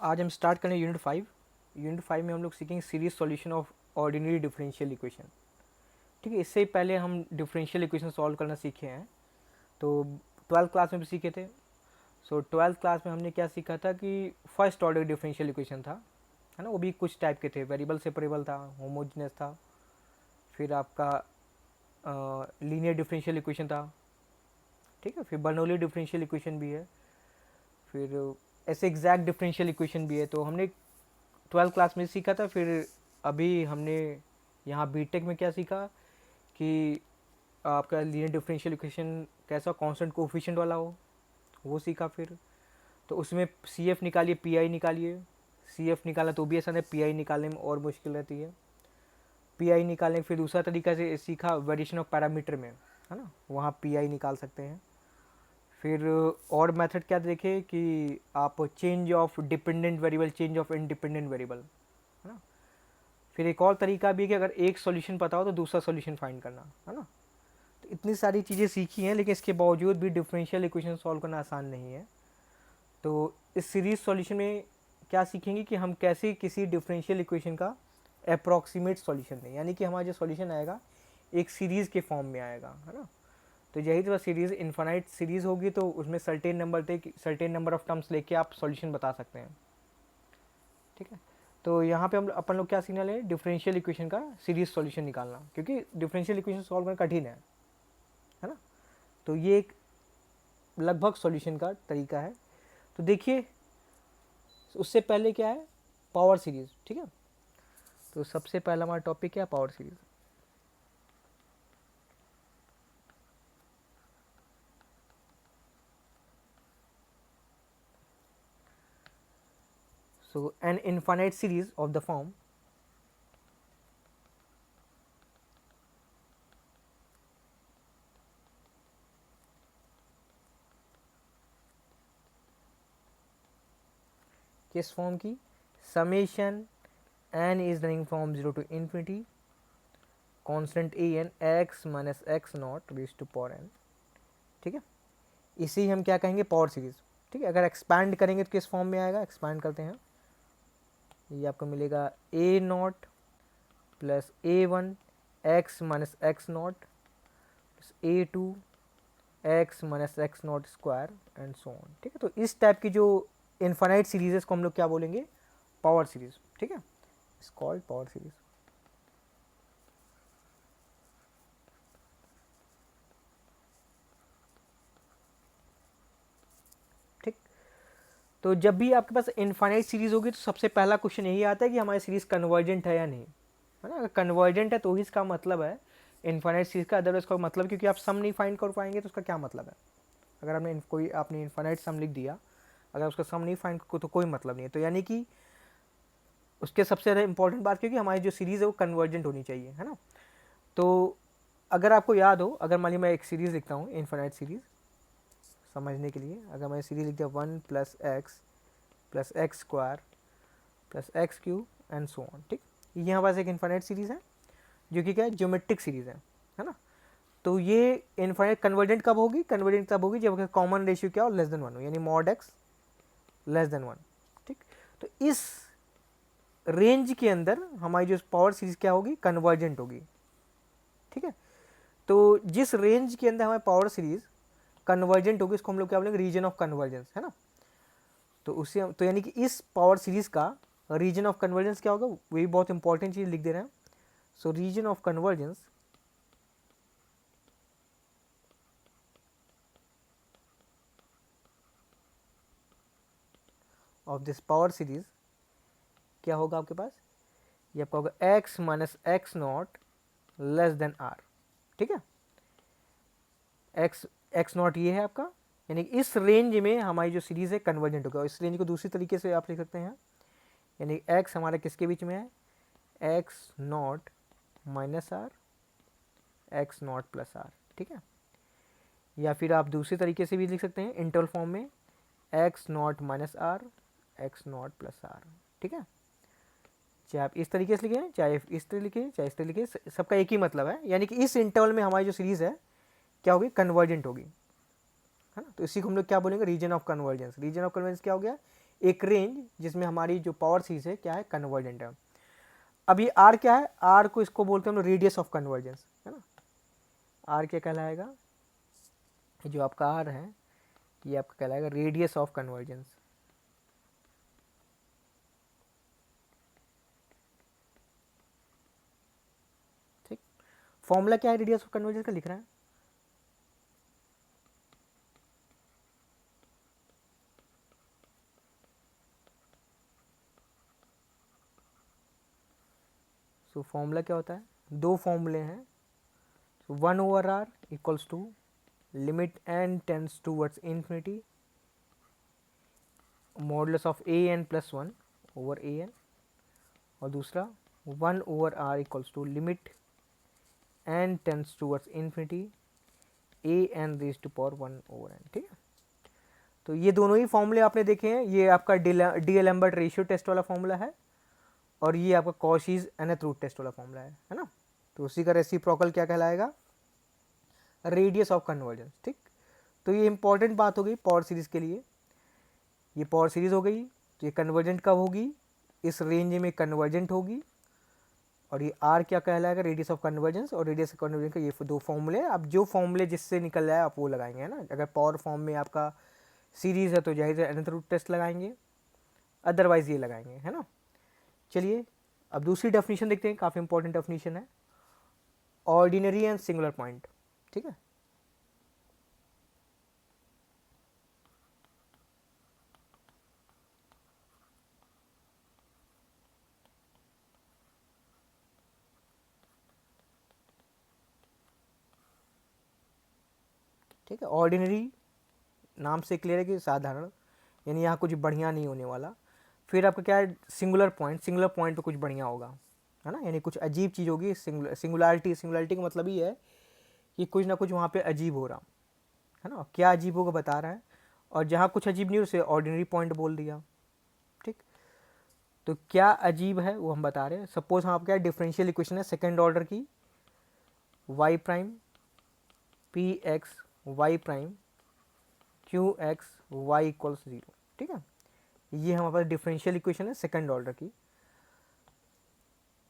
आज हम स्टार्ट करें यूनिट 5 में हम लोग सीखेंगे series solution of ordinary differential equation. ठीक है, इससे पहले हम डिफरेंशियल इक्वेशन सॉल्व करना सीखे हैं, तो 12th क्लास में भी सीखे थे। सो 12th क्लास में हमने क्या सीखा था कि फर्स्ट ऑर्डर डिफरेंशियल इक्वेशन था, है ना। वो भी कुछ टाइप के थे, वेरिएबल सेपरेबल था, होमोजेनियस था, फिर आपका लीनियर डिफरेंशियल इक्वेशन था, ठीक है, फिर बर्नौली डिफरेंशियल इक्वेशन भी है, फिर ऐसे एग्जैक्ट डिफरेंशियल इक्वेशन भी है। तो हमने 12th क्लास में सीखा था। फिर अभी हमने यहाँ बीटेक में क्या सीखा कि आपका लीनियर डिफरेंशियल इक्वेशन कैसा कांस्टेंट कोफिशिएंट वाला हो, वो सीखा। फिर तो उसमें सी एफ निकालिए, पी आई निकालिए। सी एफ निकाला तो भी आसान है, पी आई निकालने में और मुश्किल रहती है। पी आई निकालने फिर दूसरा तरीका से सीखा वेरिएशन ऑफ पैरामीटर में, है ना, वहाँ पी आई निकाल सकते हैं। फिर और मेथड क्या देखे कि आप change of dependent variable, change of independent variable, है ना। फिर एक और तरीका भी है कि अगर एक सॉल्यूशन पता हो तो दूसरा सॉल्यूशन फाइंड करना, है ना। तो इतनी सारी चीज़ें सीखी हैं, लेकिन इसके बावजूद भी डिफरेंशियल इक्वेशन सॉल्व करना आसान नहीं है। तो इस सीरीज सॉल्यूशन में क्या सीखेंगे कि हम कैसे किसी डिफरेंशियल इक्वेशन का अप्रॉक्सीमेट सॉल्यूशन दें, यानी कि हमारा जो सॉल्यूशन आएगा एक सीरीज़ के फॉर्म में आएगा, है ना। तो यही तो सीरीज़ इन्फानाइट सीरीज़ होगी, तो उसमें सर्टेन नंबर ऑफ टर्म्स लेके आप सॉल्यूशन बता सकते हैं, ठीक है। तो यहाँ पे हम अपन लोग क्या सीखने वाले हैं, डिफरेंशियल इक्वेशन का सीरीज सॉल्यूशन निकालना, क्योंकि डिफरेंशियल इक्वेशन सॉल्व करना कठिन है ना। तो ये एक लगभग सॉल्यूशन का तरीका है। तो देखिए, उससे पहले क्या है, पावर सीरीज, ठीक है। तो सबसे पहला हमारा टॉपिक क्या है, power series. So an infinite series of the form किस फॉर्म की, summation n is running from 0 to infinity constant a n x minus x naught raise to power n, ठीक है। इसी हम क्या कहेंगे, पावर सीरीज, ठीक है। अगर एक्सपैंड करेंगे तो किस फॉर्म में आएगा, एक्सपैंड करते हैं, ये आपको मिलेगा a not plus a1 x minus x naught plus a2 x minus x not square and so on, ठीक है। तो इस टाइप की जो इनफाइनाइट सीरीज को हम लोग क्या बोलेंगे, पावर सीरीज, ठीक है, इट्स कॉल्ड पावर सीरीज। ठीक, तो जब भी आपके पास इनफाइनाइट सीरीज होगी तो सबसे पहला क्वेश्चन यही आता है कि हमारी सीरीज कन्वर्जेंट है या नहीं, है ना। अगर कन्वर्जेंट है तो ही इसका मतलब है इनफाइनाइट सीरीज का, अदरवाइज का मतलब, क्योंकि आप सम नहीं फाइंड कर पाएंगे तो उसका क्या मतलब है। अगर आपने इनफाइनाइट सम लिख दिया, अगर उसका सम नहीं फाइंड तो कोई मतलब नहीं है। तो यानी कि उसके सबसे ज़्यादा इंपॉर्टेंट बात, क्योंकि हमारी जो सीरीज़ है वो कन्वर्जेंट होनी चाहिए, है ना। तो अगर आपको याद हो, अगर मान ली मैं एक सीरीज़ लिखता हूँ, इनफाइनाइट सीरीज़ समझने के लिए, अगर मैं सीरीज़ लिख दिया 1 plus x square plus x Q and so on, ठीक, ये हमारे पास एक इनफाइनाइट सीरीज़ है जो कि क्या है, ज्योमेट्रिक सीरीज़ है ना। तो ये इनफाइनाइट कन्वर्जेंट कब होगी, कन्वर्जेंट तब होगी जब कॉमन रेशियो क्या हो, लेस देन 1 हो, यानी मॉड एक्स लेस देन 1, ठीक। तो इस रेंज के अंदर हमारी जो पावर सीरीज क्या होगी, कन्वर्जेंट होगी, ठीक है। तो जिस रेंज के अंदर हमारी पावर सीरीज कन्वर्जेंट होगी उसको हम लोग क्या बोलेंगे, रीजन ऑफ कन्वर्जेंस, है ना। तो उससे तो यानी कि इस पावर सीरीज का रीजन ऑफ कन्वर्जेंस क्या होगा, वही बहुत इंपॉर्टेंट चीज लिख दे रहे हैं। So reason of convergence of this power series क्या होगा आपके पास, ये आपका होगा x minus x not less than R, ठीक है। एक्स नॉट ये है आपका, यानी इस रेंज में हमारी जो सीरीज है कन्वर्जेंट होगा। इस रेंज को दूसरी तरीके से आप लिख सकते हैं, यानी एक्स हमारा किसके बीच में है, x naught minus r, x naught plus r, ठीक है। या फिर आप दूसरी तरीके से भी लिख सकते हैं इंटरवल फॉर्म में, x naught minus r, x naught plus r, ठीक है। चाहे आप इस तरीके से लिखें, चाहे इस तरह लिखें, चाहे इस तरह लिखें, सबका एक ही मतलब है, यानी कि इस इंटरवल में हमारी जो सीरीज है क्या होगी, कन्वर्जेंट होगी, है ना। तो इसी को हम लोग क्या बोलेंगे, region of convergence. Region of convergence क्या हो गया, एक रेंज जिसमें हमारी जो पावर सीरीज है क्या है, कन्वर्जेंट है। अब ये आर क्या है, आर को इसको बोलते हैं हम रेडियस ऑफ कन्वर्जेंस, है ना। आर क्या कहलाएगा, जो आपका आर है ये आपका कहलाएगा रेडियस ऑफ कन्वर्जेंस। ठीक, फॉर्मूला क्या है रेडियस ऑफ कन्वर्जेंस का, लिख रहा है सो फॉर्मूला क्या होता है, दो फॉर्मूले हैं। So 1/r equals to limit n tends towards infinity modulus of an+1 over an, और दूसरा 1/r equals to limit n tends towards infinity an raise to power 1 over n। ठीक है, तो ये दोनों ही फॉर्मूले आपने देखे हैं। ये आपका डी-एलेम्बर्ट रेशियो टेस्ट वाला फॉर्मूला है और ये आपका कॉशीज nth रूट टेस्ट वाला फॉर्मूला है ना। तो उसी का रेसिप्रोकल क्या कहलाएगा, रेडियस ऑफ कन्वर्जेंस। ठीक, तो ये इंपॉर्टेंट बात हो गई पावर सीरीज के लिए। ये पावर सीरीज हो गई, तो ये कन्वर्जेंट कब होगी, इस रेंज में कन्वर्जेंट होगी। और ये आर क्या कहलाएगा, रेडियस ऑफ कन्वर्जेंस, और रेडियस ऑफ कन्वर्जेंस का ये दो फॉर्मूले। अब जो फॉर्मूले जिससे निकल जाए आप वो लगाएंगे, है ना। अगर पावर फॉर्म में आपका सीरीज है तो जाहिर है nth रूट टेस्ट लगाएंगे, अदरवाइज ये लगाएंगे, है ना। चलिए अब दूसरी डेफिनेशन देखते हैं, काफ़ी इंपॉर्टेंट डेफिनेशन है, ऑर्डिनरी एंड सिंगुलर पॉइंट। ठीक है, ठीक है, ऑर्डिनरी नाम से क्लियर है कि साधारण, यानी यहाँ कुछ बढ़िया नहीं होने वाला। फिर आपका क्या है, सिंगुलर पॉइंट, सिंगुलर पॉइंट पे कुछ बढ़िया होगा, है ना, यानी कुछ अजीब चीज़ होगी। सिंगुलरिटी, सिंगुलरिटी का मतलब ये है कि कुछ ना कुछ वहाँ पे अजीब हो रहा, है ना। क्या अजीब होगा बता रहा है, और जहाँ कुछ अजीब नहीं उसे ऑर्डिनरी पॉइंट बोल दिया। ठीक, तो क्या अजीब है वो हम बता रहे हैं। सपोज हम क्या डिफरेंशियल इक्वेशन है सेकेंड ऑर्डर की, y prime P x y prime Q x y equals 0। ठीक है, ये हमारे पास डिफरेंशियल इक्वेशन है सेकंड ऑर्डर की।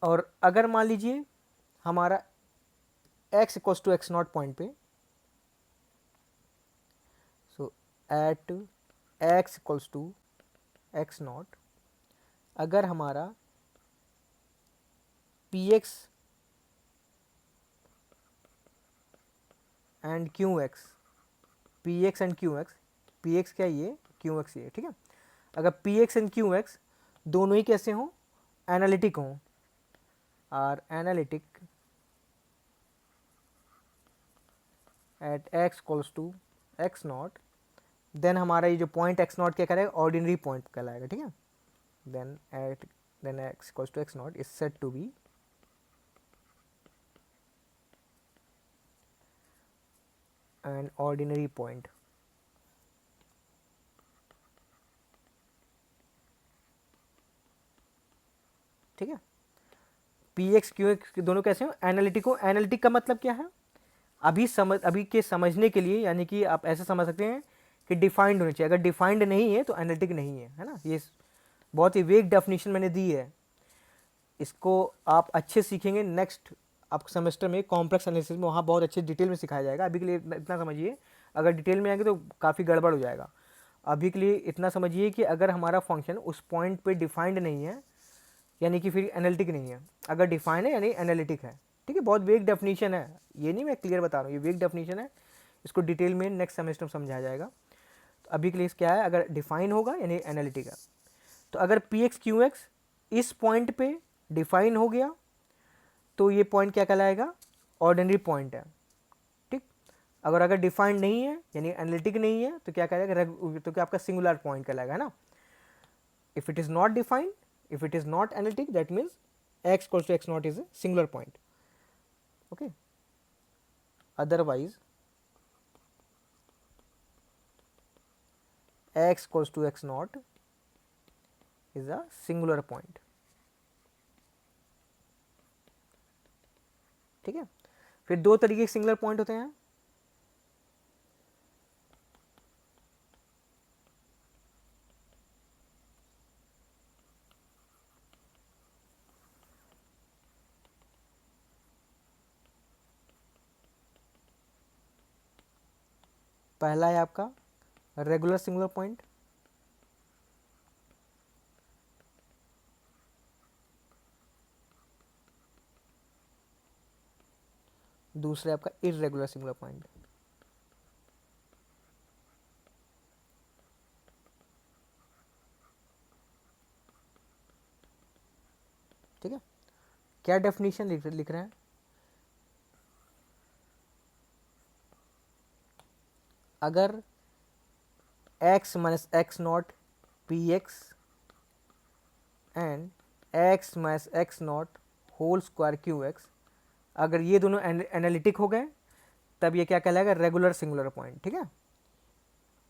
और अगर मान लीजिए हमारा x equals to x not point पे, so at x equals to x not, अगर हमारा P x and Q x, P x and Q x, P x क्या ये, क्यू एक्स ये, ठीक है। अगर P x and Q X दोनों ही कैसे हों, एनालिटिक हों, are analytic at x equals to x not, then हमारा ये जो पॉइंट एक्स नॉट क्या करेगा, ऑर्डिनरी पॉइंट कहलाएगा। ठीक है, then x equals to x not is said to be an ordinary point. ठीक है, पी एक्स क्यू एक्स दोनों कैसे हो, एनालिटिक हो। एनालिटिक का मतलब क्या है, अभी के समझने के लिए, यानी कि आप ऐसे समझ सकते हैं कि डिफाइंड होनी चाहिए। अगर डिफाइंड नहीं है तो एनालिटिक नहीं है ना। ये बहुत ही वेग डेफिनेशन मैंने दी है, इसको आप अच्छे सीखेंगे नेक्स्ट आप सेमेस्टर में कॉम्प्लेक्स एनालिसिस में, वहाँ बहुत अच्छे डिटेल में सिखाया जाएगा। अभी के लिए इतना समझिए, अगर डिटेल में आएंगे तो काफ़ी गड़बड़ हो जाएगा। अभी के लिए इतना समझिए कि अगर हमारा फंक्शन उस पॉइंट पे डिफाइंड नहीं है, यानी कि फिर एनालिटिक नहीं है। अगर डिफाइन है यानी एनालिटिक है। ठीक है, बहुत वेग डेफिनेशन है, ये नहीं मैं क्लियर बता रहा हूँ, ये वेग डेफिनेशन है, इसको डिटेल में नेक्स्ट सेमेस्टर में समझाया जाएगा। तो अभी के लिए क्या है, अगर डिफाइन होगा यानी एनालिटिक है। तो अगर पी एक्स क्यू एक्स इस पॉइंट पे डिफाइन हो गया तो ये पॉइंट क्या कहलाएगा, ऑर्डिनरी पॉइंट है। ठीक, अगर डिफाइंड नहीं है यानी एनालिटिक नहीं है तो क्या कहलाएगा, तो क्या आपका सिंगुलर पॉइंट कहलाएगा, है ना। If it is not defined, if it is not analytic, that means x equals to x naught is a singular point. Okay, otherwise x equals to x naught is a singular point. ठीक है, फिर दो तरीके के singular point होते हैं। पहला है आपका रेगुलर सिंगुलर पॉइंट, दूसरा है आपका इर्रेगुलर सिंगुलर पॉइंट। ठीक है, क्या डेफिनेशन लिख रहे हैं, अगर x minus x not P x and x minus x not whole square Q X, अगर ये दोनों एनालिटिक हो गए तब ये क्या कहलाएगा, रेगुलर सिंगुलर पॉइंट। ठीक है,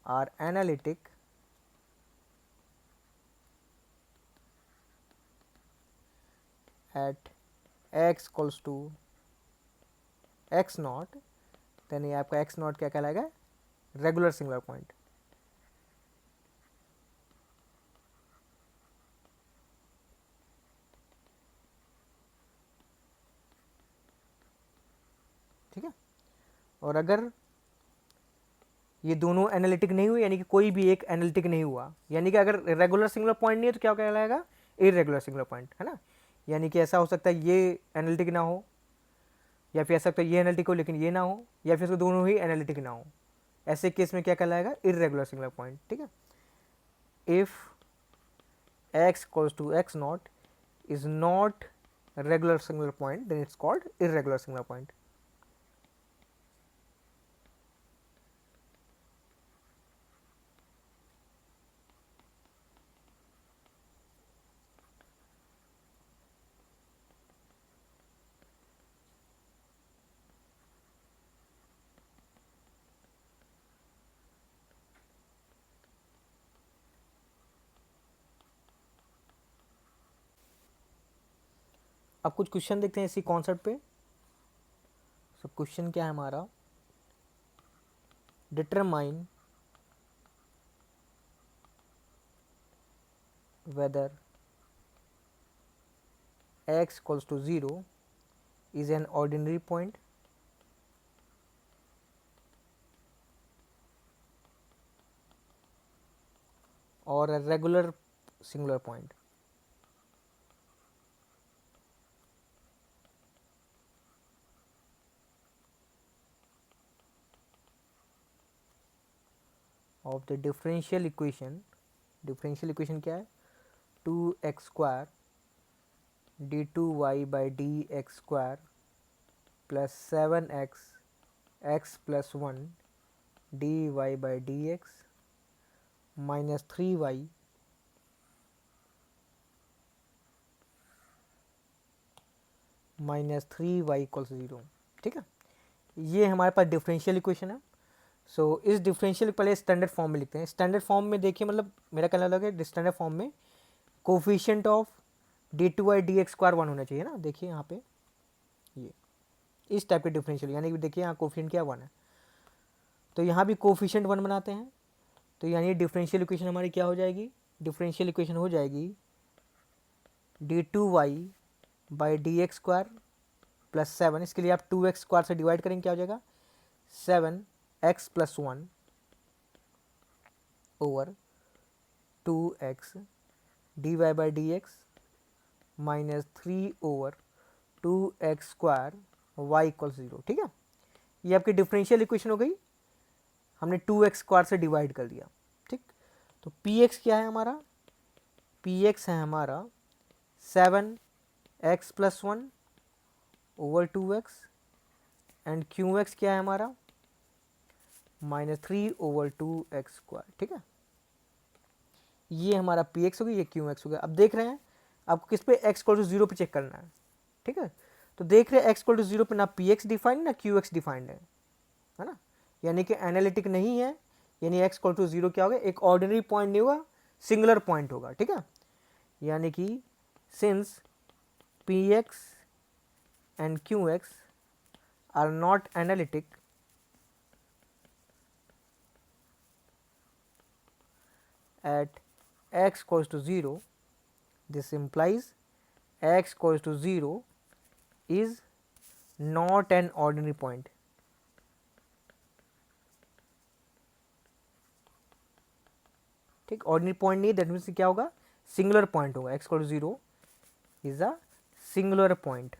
are analytic at x equals to x not, then ये आपका एक्स नॉट क्या कहलाएगा, रेगुलर सिंगुलर पॉइंट। ठीक है, और अगर ये दोनों एनालिटिक नहीं हुए, यानी कि कोई भी एक एनालिटिक नहीं हुआ, यानी कि अगर रेगुलर सिंगुलर पॉइंट नहीं है तो क्या कहलाएगा, इरेगुलर सिंगुलर पॉइंट, है ना। यानी कि ऐसा हो सकता है ये एनालिटिक ना हो, या फिर ऐसा सकता है ये एनालिटिक हो लेकिन ये ना हो, या फिर दोनों ही एनालिटिक ना हो, ऐसे केस में क्या कहलाएगा, इरेगुलर सिंगुलर पॉइंट। ठीक है, if x equals to x naught is not regular singular point, then it's called irregular singular point. अब कुछ क्वेश्चन देखते हैं इसी कॉन्सेप्ट पे। सो क्वेश्चन क्या है हमारा, determine whether x equals to 0 is an ordinary point or a regular singular point. Of the differential equation, differential equation क्या है, 2x square d2y by dx square plus 7x x plus 1 dy by dx minus 3y minus 3y equals 0। ठीक है, ये हमारे पास differential equation है। सो इस differential पहले स्टैंडर्ड फॉर्म में लिखते हैं। स्टैंडर्ड फॉर्म में देखिए, मतलब मेरा कहना लगा कि स्टैंडर्ड फॉर्म में coefficient of d2y dx square 1 होना चाहिए ना। देखिए यहाँ पे ये इस टाइप के डिफरेंशियल, यानी कि देखिए यहाँ कोफिशिएंट क्या 1 है, तो यहाँ भी कोफिशिएंट 1 बनाते हैं, तो यानी डिफरेंशियल इक्वेशन हमारी क्या हो जाएगी, डिफरेंशियल इक्वेशन हो जाएगी d2y by D x square plus 7, इसके लिए आप 2x स्क्वायर से डिवाइड करेंगे, क्या हो जाएगा 7x plus 1 over 2x D Y by D X minus 3 over 2x square y equal 0। ठीक है, ये आपकी डिफरेंशियल इक्वेशन हो गई, हमने 2x स्क्वायर से डिवाइड कर दिया। ठीक, तो px क्या है हमारा, px है हमारा 7x plus 1 over 2x and qx क्या है हमारा माइनस 3 ओवर 2x स्क्वायर। ठीक है, ये हमारा px हो गया, ये qx हो गया। अब देख रहे हैं आपको किस पे x इक्वल टू 0 पे चेक करना है। ठीक है, तो देख रहे हैं x इक्वल टू 0 पे ना px डिफाइंड ना qx डिफाइंड है ना, यानी कि एनालिटिक नहीं है, यानी x इक्वल टू 0 क्या होगा, एक ऑर्डिनरी पॉइंट नहीं होगा, सिंगुलर पॉइंट होगा। ठीक है, यानी कि since px and qx are not analytic at x equals to 0, this implies x equals to 0 is not an ordinary point. ठीक, ऑर्डिनरी पॉइंट नहीं है, दैट मीन्स क्या होगा, सिंगुलर पॉइंट होगा, x equal to 0 is a singular point.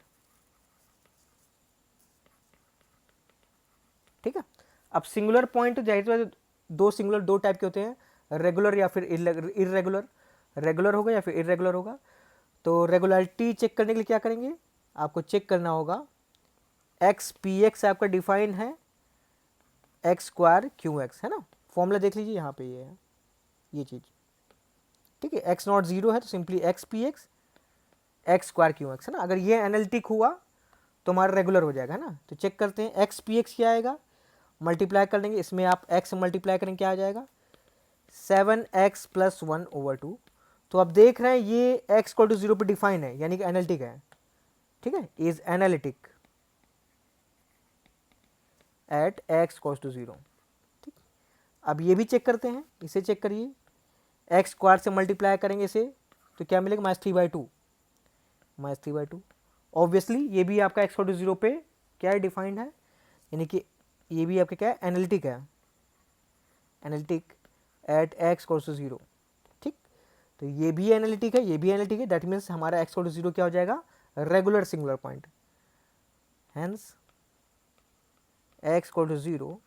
ठीक है, अब singular point तो जाहिर दो सिंगुलर दो टाइप के होते हैं, रेगुलर या फिर इरेगुलर, रेगुलर होगा या फिर इरेगुलर होगा। तो रेगुलरिटी चेक करने के लिए क्या करेंगे, आपको चेक करना होगा एक्स पी एक्स आपका डिफाइन है एक्स स्क्वायर क्यू एक्स, है ना, फॉर्मूला देख लीजिए यहाँ पे ये है ये चीज़। ठीक है, एक्स नॉट जीरो है तो simply x P x x square Q x, है ना। अगर ये एनालिटिक हुआ तो हमारा रेगुलर हो जाएगा, है ना। तो चेक करते हैं एक्स पी एक्स क्या आएगा, मल्टीप्लाई कर लेंगे, इसमें आप एक्स मल्टीप्लाई करेंगे क्या आ जाएगा 7x प्लस 1/2। तो आप देख रहे हैं ये एक्स इक्वल टू 0 पर डिफाइन है, यानी कि एनालिटिक है। ठीक है, is analytic at x equal to 0। ठीक, अब ये भी चेक करते हैं, इसे चेक करिए, एक्स स्क्वायर से मल्टीप्लाई करेंगे इसे तो क्या मिलेगा -3/2, -3/2। ऑब्वियसली ये भी आपका एक्स इक्वल टू 0 पे क्या है, डिफाइंड है, यानी कि ये भी आपका क्या है, एनालिटिक है, analytic at x equal to 0। ठीक, तो ये भी एनालिटिक है, ये भी एनालिटिक है, दैट मीन्स हमारा एक्स इक्वल टू 0 क्या हो जाएगा, regular singular point. Hence x equal to 0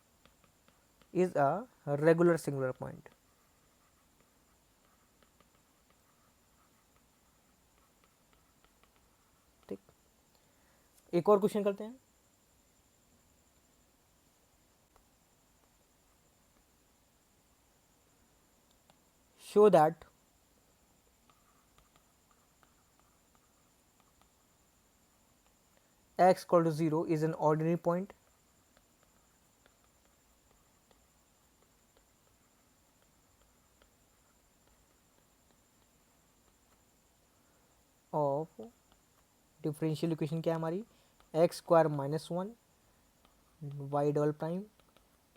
is a regular singular point. ठीक, एक और क्वेश्चन करते हैं। Show that x equal to 0 is an ordinary point of differential equation क्या है हमारी, x square minus 1 y double prime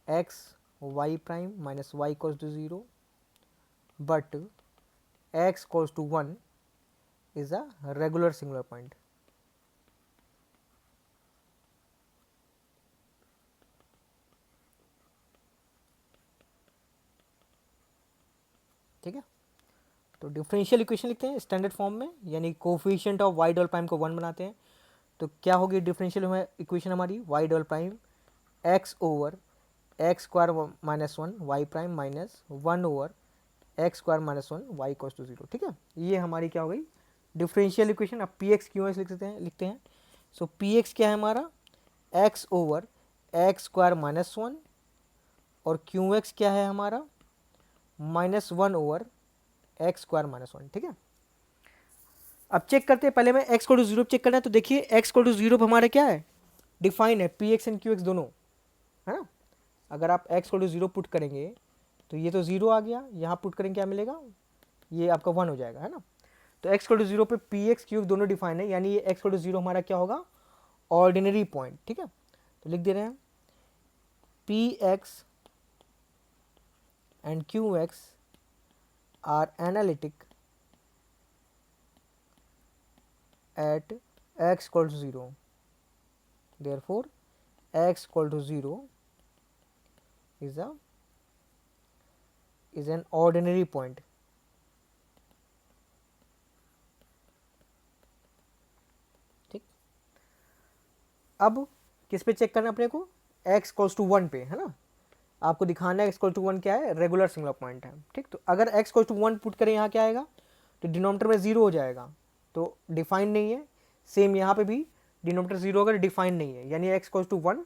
x y prime minus y equals to 0 but x equals to 1 is a regular singular point. ठीक है, तो differential equation लिखते हैं standard form में, यानी coefficient of y double prime को 1 बनाते हैं। तो क्या होगी डिफरेंशियल इक्वेशन हमारी, y double prime x over x square minus 1 y prime minus 1 over x square minus 1 y equals to 0। ठीक है, ये हमारी क्या हो गई डिफरेंशियल इक्वेशन। अब पी एक्स क्यू एक्स लिखते हैं। सो पी एक्स क्या है हमारा, x over x square minus 1 और क्यू एक्स क्या है हमारा -1 ओवर एक्स स्क्वायर माइनस 1। ठीक है, अब चेक करते हैं, पहले मैं एक्स को टू 0 चेक करना है। तो देखिए एक्स को टू 0 पर हमारा क्या है, डिफाइन है P x and Q X दोनों, है ना। अगर आप एक्स को टू 0 पुट करेंगे तो ये तो 0 आ गया, यहाँ पुट करेंगे क्या मिलेगा, ये आपका 1 हो जाएगा, है ना। तो एक्स को टू 0 पे पी एक्स क्यू दोनों डिफाइन है, यानी ये एक्स को टू 0 हमारा क्या होगा, ऑर्डिनरी पॉइंट। ठीक है, तो लिख दे रहे हैं P x and Q X are analytic at x equal to 0, therefore x equal to 0 is an ordinary point। ठीक, अब किस पे चेक करना अपने को, x equals to 1 पे, है ना। आपको दिखाना है x equal to 1 क्या है, रेगुलर सिंगुलर पॉइंट है। ठीक, तो अगर x equals to 1 पुट करें यहाँ क्या आएगा, तो डिनोमिनेटर में 0 हो जाएगा, तो डिफाइन नहीं है। सेम यहाँ पे भी डिनोमिनेटर 0 अगर डिफाइन नहीं है, यानी x equals to 1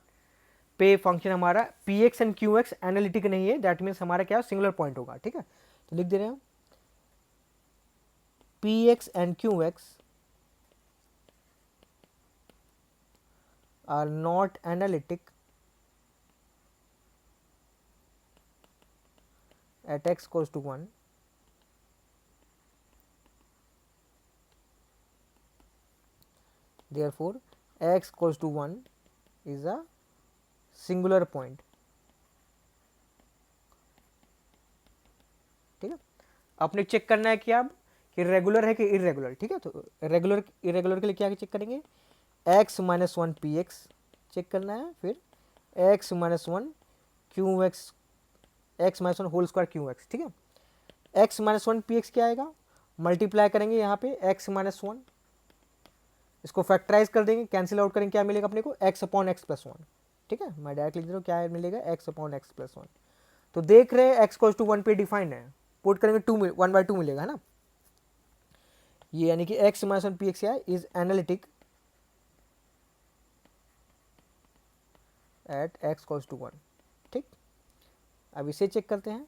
पे फंक्शन हमारा P x and Q x analytic नहीं है, दैट मीन्स हमारा क्या सिंगुलर पॉइंट होगा। ठीक है, तो लिख दे रहे हैं P x and Q X are not analytic at x equals to 1 therefore x equals to 1 is a singular point। ठीक है, आपने चेक करना है कि आप कि रेगुलर है कि इरेगुलर। ठीक है, तो रेगुलर इरेगुलर के लिए क्या चेक करेंगे, x minus 1 P X check करना है, फिर x minus 1 Q X, x minus 1 whole square Q X. ठीक है, x minus one P x क्या आएगा, मल्टीप्लाई करेंगे यहाँ पे एक्स माइनस वन, इसको फैक्टराइज कर देंगे, कैंसिल आउट करेंगे, क्या मिलेगा अपने को x upon x plus one. ठीक है, मैं डायरेक्ट लिख दे रहा हूँ, क्या मिलेगा x upon x plus one. तो देख रहे हैं एक्स कोस टू वन पे डिफाइंड है, पुट करेंगे टू, 1/2 मिलेगा है ना। ये यानी कि x minus one P x क्या है, is analytic at x equals to one. ठीक, अब इसे चेक करते हैं,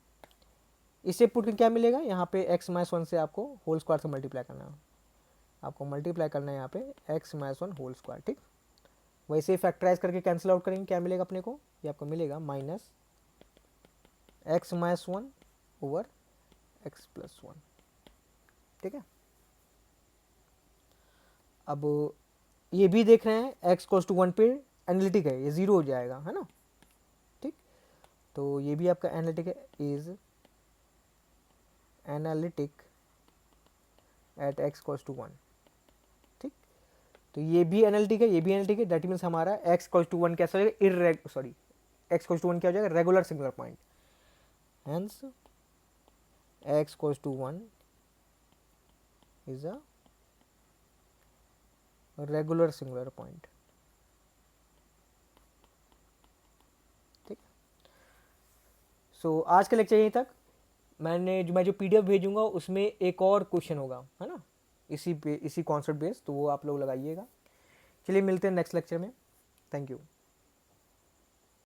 इसे पुट करके क्या मिलेगा, यहाँ पे एक्स माइनस वन से आपको होल स्क्वायर से मल्टीप्लाई करना है, आपको मल्टीप्लाई करना है यहाँ पे x minus one whole square. ठीक, वैसे ही फैक्टराइज करके कैंसिल आउट करेंगे, क्या मिलेगा अपने को, ये आपको मिलेगा minus x minus one over x plus one. ठीक है, अब ये भी देख रहे हैं एक्स कोस टू वन पे एनालिटिक है, ये ज़ीरो हो जाएगा है ना। ठीक, तो ये भी आपका एनालिटिक है, is analytic at x equals to one. ठीक, तो ये भी एनालिटिक है, ये भी एनालिटिक है, दैट मीन्स हमारा एक्स कोस टू वन कैसा हो जाएगा, एक्स कोस टू वन क्या हो जाएगा, regular singular point. Hence x equals to one is a regular singular point. ठीक, सो आज का लेक्चर यहीं तक। मैं जो पीडीएफ भेजूंगा उसमें एक और क्वेश्चन होगा है ना, इसी कॉन्सेप्ट बेस, तो वो आप लोग लगाइएगा। चलिए मिलते हैं नेक्स्ट लेक्चर में, थैंक यू।